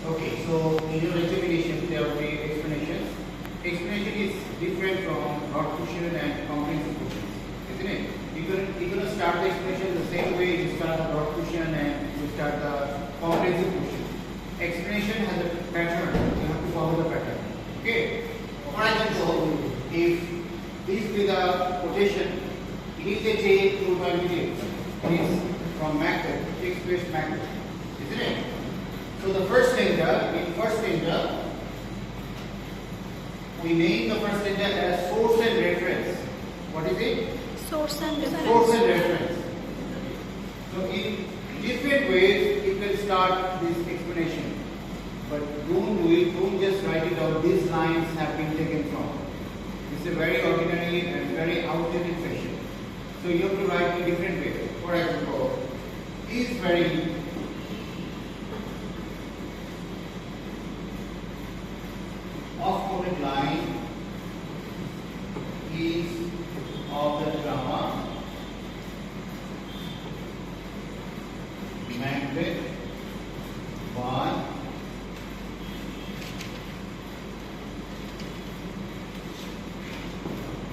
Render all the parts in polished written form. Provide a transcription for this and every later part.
Okay, so in your examination there will be explanation. Explanation is different from broad question and comprehensive questions, isn't it? You're going to start the explanation the same way you start the broad question and you start the comprehensive question. Explanation has a pattern. You have to follow the pattern. Okay. For example, if this is the quotation, it is a J through by medium. It is from Macbeth, text-based Macbeth, isn't it? So the first stanza, in first stanza, we name the first stanza as source and reference. What is it? Source and reference. Source and reference. So in different ways you can start this explanation. But don't do it, don't just write it out, these lines have been taken from. It's a very ordinary and very outdated fashion. So you have to write in different ways. For example, is very off-quoted line is of the drama Macbeth by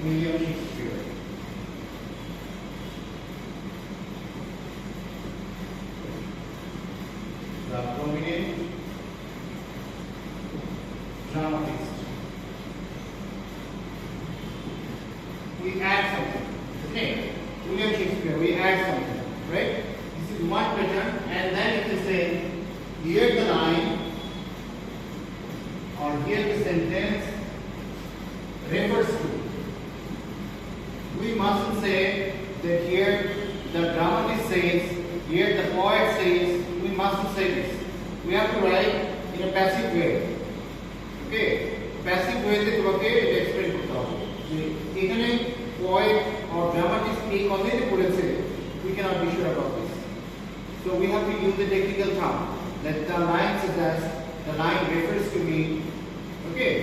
William Shakespeare. The prominent dramatist. We add something. Okay, William Shakespeare, we add something, right? This is one pattern, and then you can say, here the line or here the sentence refers to. We mustn't say that here the dramatist says, here the poet says, we mustn't say this. We have to write in a passive way. Okay, passive way তে তোমাকে এটা explain করতে হবে যে এখানে poet or dramatist এই কথাই বলেছে, we cannot be sure about this. So we have to use the technical term that the line suggests, the line refers to me. Okay,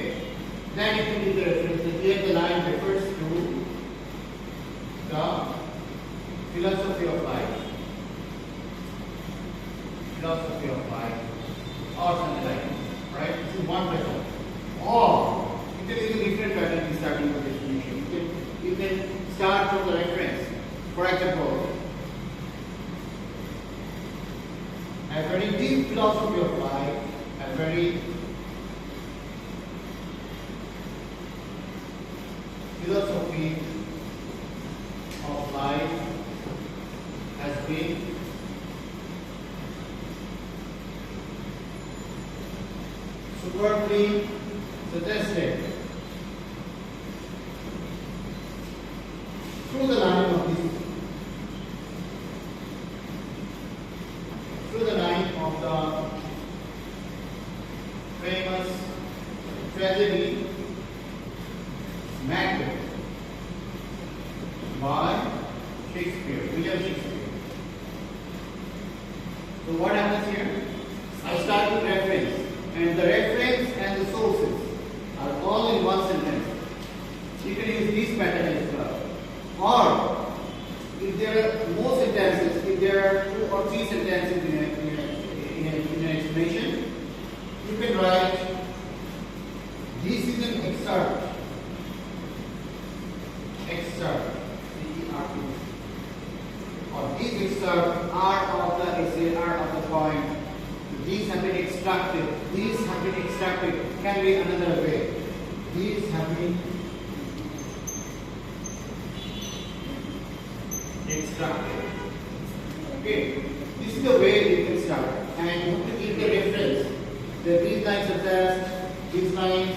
then you can do the reference that here the line refers to the philosophy of life. Philosophy of life or something like that. Right? This is one pattern. Or you can use a different pattern in starting with explanation. You can start from the reference. For example, a very deep philosophy of life, a very philosophy of life has been superbly suggested through the line of this, through the line of the famous tragedy Macbeth by Shakespeare, William Shakespeare. So what happens here? I start with reference, and the reference and the sources are all in one sentence. You can use this pattern as well. Or if there are more sentences, if there are 2 or 3 sentences in an explanation, you can write, this is an excerpt. Excerpt. C-E-R-T. Or these excerpts are of the essay, are of the poem. These have been extracted. These have been extracted. Can be another way. These have been extracted. Okay. This is the way you can start. And you have to give the reference. That these lines suggest, these lines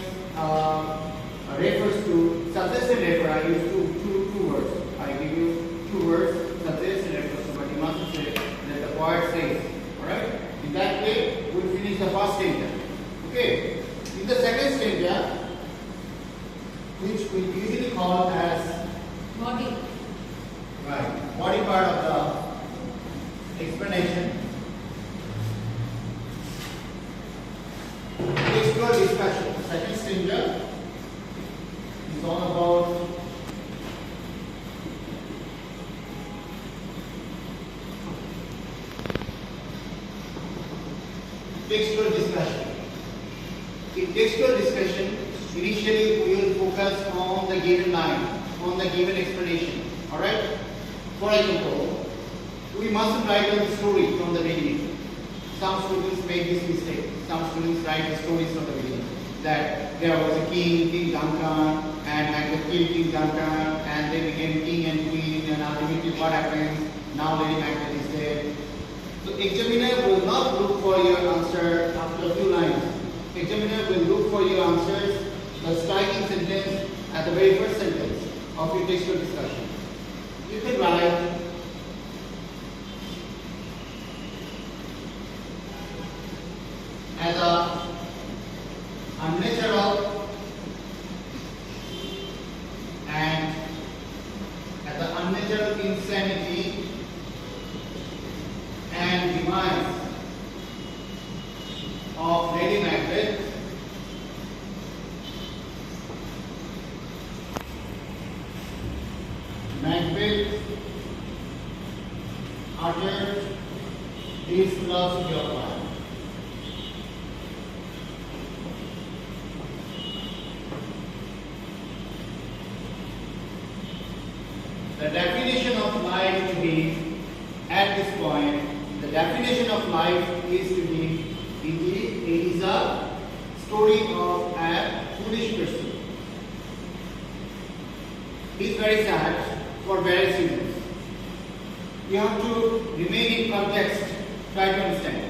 refers to, suggest and refer. I use two words. I give you 2 words, suggest and refer. But you must say that the poet says. Alright? In that way, we will finish the first stanza. Okay. In the second stanza, which we usually call as Body. right, body part of the explanation, textual discussion. The second stanza is all about textual discussion. In textual discussion, initially we will focus on the given line, on the given explanation. Alright? For example, we mustn't write the story from the beginning. Some students make this mistake. Some students write the stories from the beginning. That there was a king, King Duncan, and Macbeth killed King Duncan, and they became king and queen, and ultimately what happens? Now Lady Macbeth is dead. So examiner will not look for your answer after a few lines. Examiner will look for your answers, the striking sentence at the very first sentence of your textual discussion. You can write as a unnatural and at the unnatural insanity and demise of Lady Macbeth uttered his philosophy of life. The definition of life to be, at this point, the definition of life is to be, it is a story of a foolish person. It is very sad for various reasons. We have to remain in context, try to understand.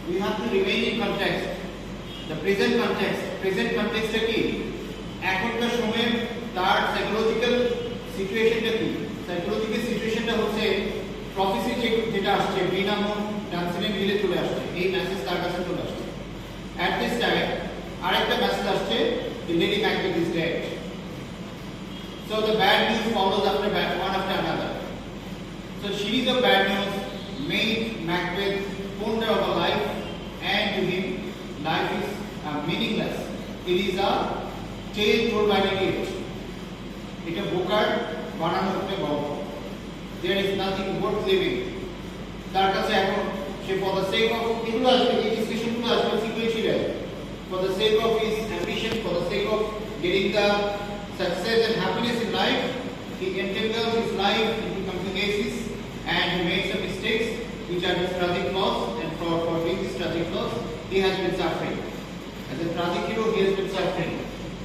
We have to remain in context. The present context কি এখনকার সময়ে তার psychological সিচুয়েশনটা কি psychological সিচুয়েশনটা হচ্ছে প্রফেসি যেটা আসছে বিনামূল ডান্সিনে মিলে চলে আসছে এই মেসেজ তার কাছে চলে আসছে এট দিস টাইম আরেকটা মেসেজ আসছে the lady Macbeth is dead. So the bad news follows after one after another. So series of bad news made Macbeth ponder of a life, and to him life is meaningless. It is a tale told by the age. It is a bookard banano একটা গল্প. There is nothing worth living. তার কাছে এখন সে for the sake of এগুলো আসবে এই ডিসকাশনগুলো আসবে sequential. For the sake of his ambition, for the sake of getting the success and happiness in life, he entangles his life into complications and he makes some mistakes which are his tragic loss, and for doing this tragic loss he has been suffering. As a tragic hero he has been suffering.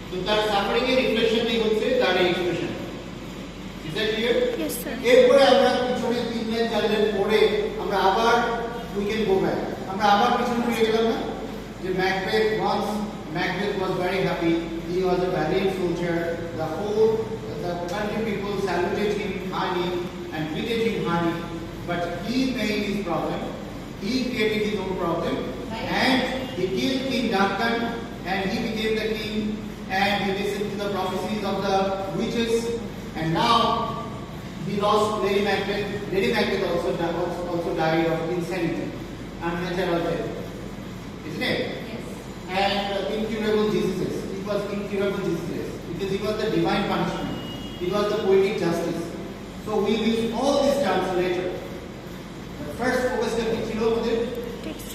So তার suffering এর reflectionই হচ্ছে তার এই expression. Is that clear? Yes, sir. এরপরে আমরা পিছনে 3 line 4 line পড়ে আমরা আবার we can go back. আমরা আবার পিছনে ফিরে গেলাম না যে Macbeth was very happy. He was a valiant soldier. The country people saluted him highly and greeted him highly. But he made his problem. He created his own problem, and he killed King Duncan, and he became the king. And he listened to the prophecies of the witches. And now he lost Lady Macbeth. Lady Macbeth also died of insanity, unnatural death, isn't it? And incurable diseases. It was incurable diseases because it was the divine punishment. It was the poetic justice. So we will use all these terms later. But first focus करके चलो मुझे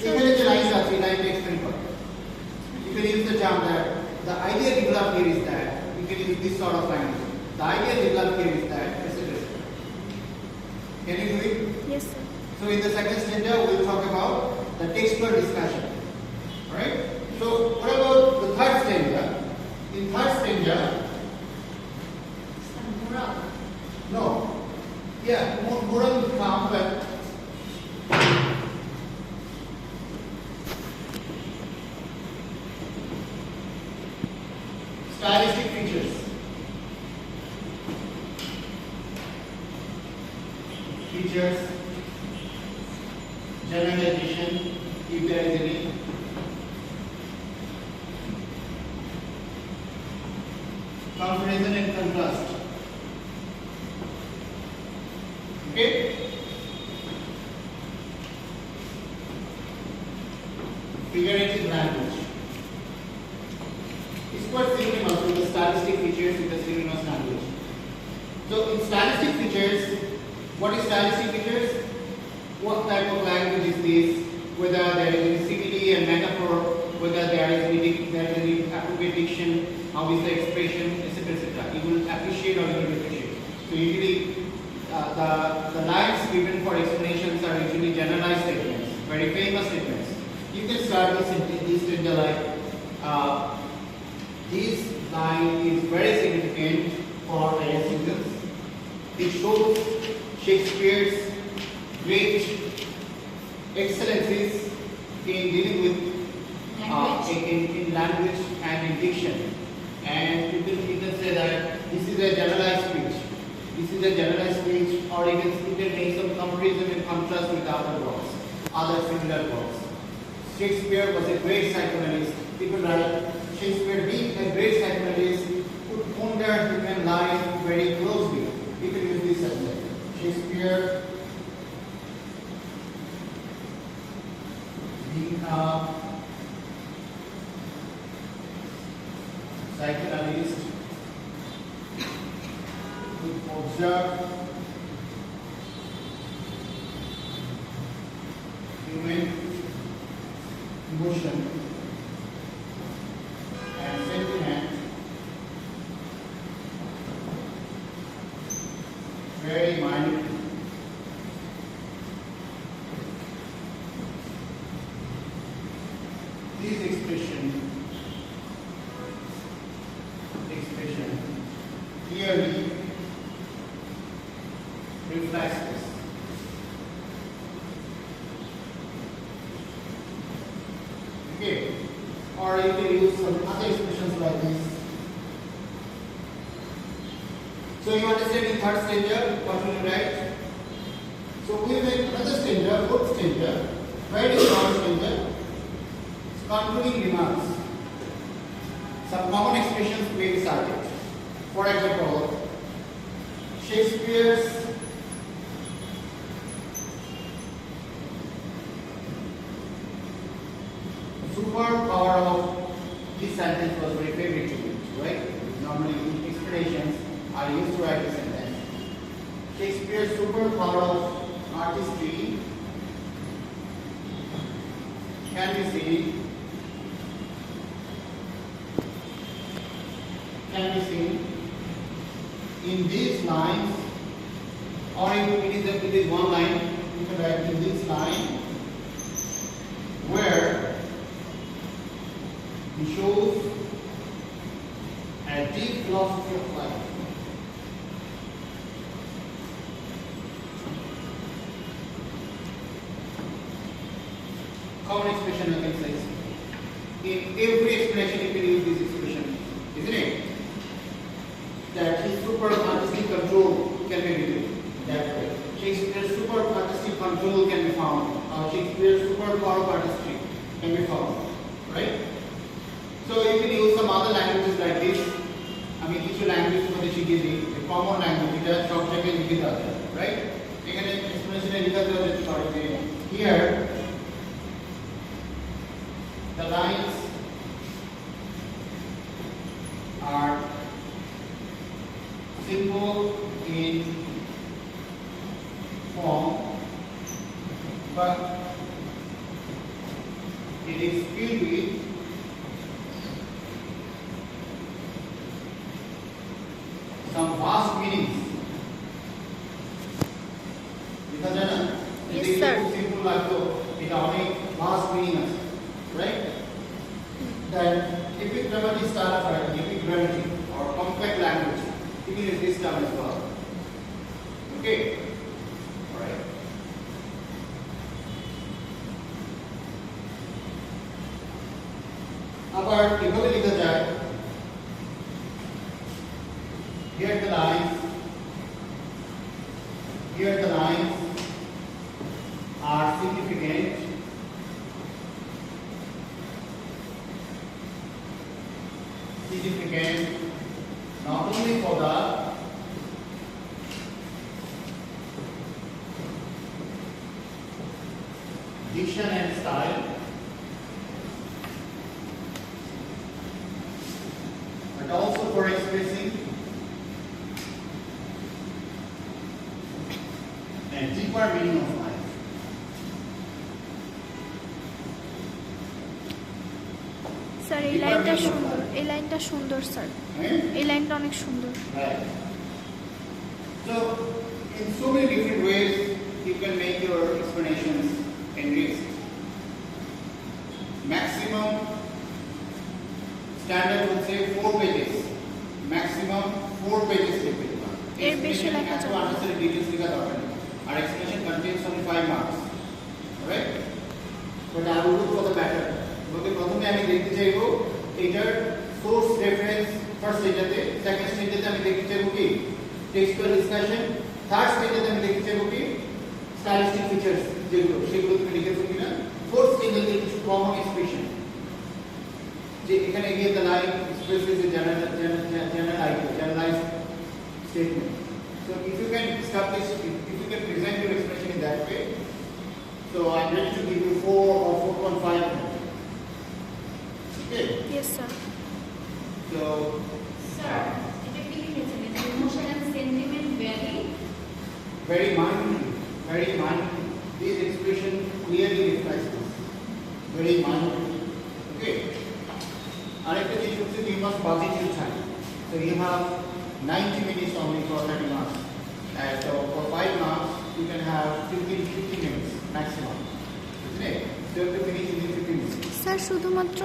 इधर जो line आती है line explain कर. You can use the term that the idea developed here is that you can use this sort of language. The idea developed here is that etc. Can you do it? Yes, sir. So in the second stanza we will talk about the textual discussion. Alright? So what about the third stanza? In third stanza, no, yeah, moral will come, but stylistic features. Generalization, if there is any. Comparison and contrast. Okay? Figurative language. It's quite synonymous with the stylistic features in the synonymous language. So in stylistic features, what is stylistic features? What type of language is this? Whether there is simile and a metaphor, whether there is any appropriate diction, how is the expression, etc., etc. You will appreciate or you will appreciate. So usually the lines given for explanations are usually generalized statements, very famous statements. You can start this sentence like this line is very significant for a sentence. It shows Shakespeare's great excellencies in dealing with in language and in diction. And you can say that this is a generalized speech. This is a generalized speech, or you can make some comparison and contrast with other works, other similar works. Shakespeare was a great psychoanalyst. People write Shakespeare being a great psychoanalyst could ponder human life very closely. People use this sentence. Shakespeare being a psychoanalyst could observe human emotion and sentiment very minutely. This expression clearly reflects this. Okay, or you can use some other expressions like this. So you understand in third stanza what will you write? So we make another stanza, fourth stanza, very short stanza, concluding remarks. Some common expressions will be started. For example, Shakespeare's superpower of this sentence was very favorite to me, right? Normally explanations are used to write this sentence. Shakespeare's superpower of artistry can be seen in these lines, or it is one line. You can write in this line where he shows a deep philosophy of life. Common expression, I can say. In every explanation, you can use this expression, isn't it? That his super artistic control can be written that way. Shakespeare's super artistic control can be found. Shakespeare's superpower of artistry can be found, right? So you can use some other languages like this. I mean, each language for the Shikiji, a common language, it has subject and Nikita, right? Here, the lines are simple in form, but it is filled with some vast meanings. Yes, sir. Simple like it only vast meanings, right? Then epic grammatic style of writing, epic grammatic or complex language. You can use this term as well. Okay? Alright. About equally लिखा जाए. Here the lines are significant. Not only for the diction and style, but also for expressing a deeper meaning of life. Sir এই লাইনটা সুন্দর, এই লাইনটা সুন্দর sir, হ্যাঁ এই লাইনটা অনেক সুন্দর। right. So in so many different ways you can make your explanations enriched. Maximum standard would say 4 pages. Maximum 4 pages লিখতে হবে। এর বেশি Explanation লেখা এত যাবে না। unnecessary details লেখা দরকার নেই। আর explanation contains only 5 marks. Alright? But I will look for the pattern. ওকে প্রথমে আমি দেখতে চাইবো এটার সোর্স রেফারেন্স ফার্স্ট স্টেজে, সেকেন্ড স্টেজে আমি দেখতে চাইবো কি টেক্সচুয়াল ডিসকাশন, থার্ড স্টেজে আমি দেখতে চাইবো কি স্টাইলিস্টিক ফিচার্স যেগুলো সেগুলো তুমি লিখেছো কিনা, ফোর্থ স্টেজে কিছু কমন এক্সপ্রেশন যে এখানে গিয়ে the line expresses A generalized statement. So if you can establish, if you can present your expression in that way, so I'm ready to give you 4 or 4.5. Okay. Yes sir. So sir এটা কি লিখেছেন emotion and sentiment very minutely, this expression clearly reflects this. Very minutely. Okay. Arekta jinis hocche you must budget your time. So you have 90 minutes only for 30 marks. And so for 5 marks you can have 50 minutes maximum. Isn't it? So you have to finish within 50 minutes. Sir শুধুমাত্র